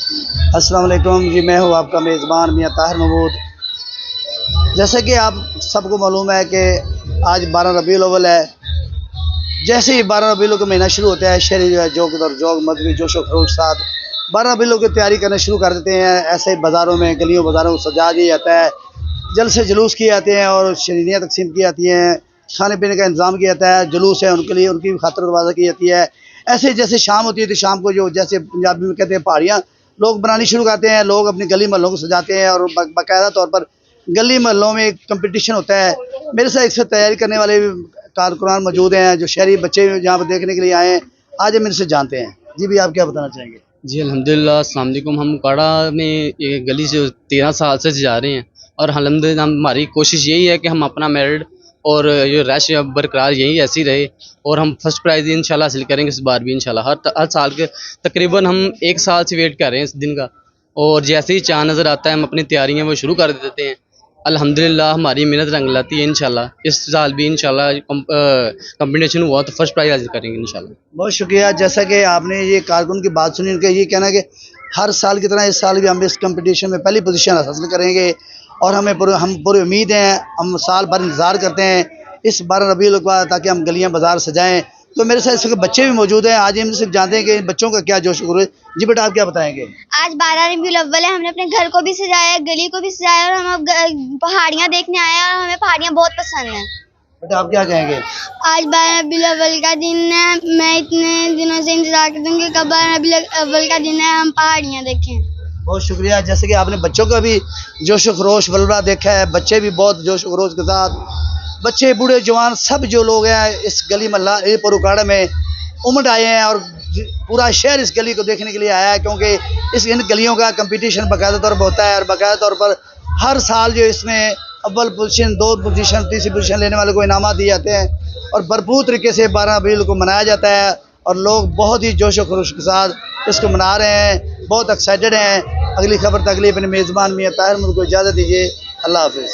अस्सलाम वालेकुम जी। मैं हूँ आपका मेज़बान मियाँ ताहिर महमूद। जैसे कि आप सबको मालूम है कि आज 12 रबीउल अव्वल है। जैसे ही 12 रबीउल अव्वल का महीना शुरू होता है, शहरी जो है जोक दर जोक मजहबी जोश व खरोश के साथ 12 रबीउल अव्वल की तैयारी करना शुरू कर देते हैं। ऐसे ही बाज़ारों में गलियों बाज़ारों को सजा दिया जाता है, जलसे जुलूस किए जाते हैं और शरीनियाँ तकसीम की जाती हैं, खाने पीने का इंतज़ाम किया जाता है, जुलूस है उनके लिए उनकी भी खातिर दरवाज़ा की जाती है। ऐसे जैसे शाम होती है तो शाम को जो जैसे पंजाबी में कहते हैं पहाड़ियाँ लोग बनानी शुरू करते हैं। लोग अपनी गली मोहल्लों को सजाते हैं और बाकायदा तौर पर गली मोहल्लों में एक कंपटीशन होता है। मेरे साथ इससे तैयारी करने वाले भी कारकुनान मौजूद हैं, जो शहरी बच्चे यहाँ पर देखने के लिए आए हैं। आज हम इनसे जानते हैं। जी भी, आप क्या बताना चाहेंगे? जी अल्हम्दुलिल्लाह, अस्सलाम वालेकुम। हम उकाड़ा में ये गली से 13 साल से जा रहे हैं और अल्हम्दुलिल्लाह हमारी कोशिश यही है कि हम अपना मेरिट और ये रश बरकरार यही ऐसी रहे और हम फर्स्ट प्राइज़ इंशाल्लाह हासिल करेंगे इस बार भी इंशाल्लाह। हर साल के तकरीबन हम 1 साल से वेट कर रहे हैं इस दिन का, और जैसे ही चाँद नज़र आता है हम अपनी तैयारियाँ वो शुरू कर देते हैं। अल्हम्दुलिल्लाह हमारी मेहनत रंग लाती है इंशाल्लाह। इस साल भी इंशाल्लाह कंपटीशन हुआ तो फर्स्ट प्राइज़ हासिल करेंगे इंशाल्लाह। बहुत शुक्रिया। जैसा कि आपने ये कारकुन की बात सुनी, उनका ये कहना है कि हर साल की तरह इस साल भी हम इस कंपटीशन में पहली पोजीशन हासिल करेंगे और हम पूरी उम्मीद है। हम साल भर इंतज़ार करते हैं इस 12 रबीउल अव्वल का, ताकि हम गलियां बाज़ार सजाएं। तो मेरे साथ इसके बच्चे भी मौजूद हैं। आज हम सिर्फ जानते हैं कि इन बच्चों का क्या जोश खरोश। जी बेटा, आप क्या बताएंगे? आज 12 रबीउल अव्वल है। हमने अपने घर को भी सजाया, गली को भी सजाया और हम अब पहाड़ियाँ देखने आए हैं और हमें पहाड़ियाँ बहुत पसंद हैं। बेटा, आप क्या कहेंगे? आज 12 रबीउल अव्वल का दिन है। मैं इतने दिनों से इंतजार करती हूँ कि कब 12 रबीउल अव्वल का दिन है, हम पहाड़ियाँ देखें। बहुत शुक्रिया। जैसे कि आपने बच्चों का भी जोश खरोश वलवा देखा है, बच्चे भी बहुत जोश खरोश के साथ, बच्चे बूढ़े जवान सब जो लोग हैं इस गली मोहल्ला पर उकाड़ा में उमड़ आए हैं और पूरा शहर इस गली को देखने के लिए आया है, क्योंकि इन गलियों का कंपटीशन बाकायदा तौर पर होता है और बाकायदा तौर पर हर साल जो इसमें अव्वल पोजीशन, दो पोजीशन, तीसरी पोजीशन लेने वाले को इनाम दिए जाते हैं और भरपूर तरीके से 12 रबीउल को मनाया जाता है और लोग बहुत ही जोश व खरोश के साथ इसको मना रहे हैं, बहुत एक्साइटेड हैं। अगली खबर तक के लिए अपने मेज़बान मियाँ ताहिर महमूद को इजाज़त दीजिए। अल्लाह हाफ़िज़।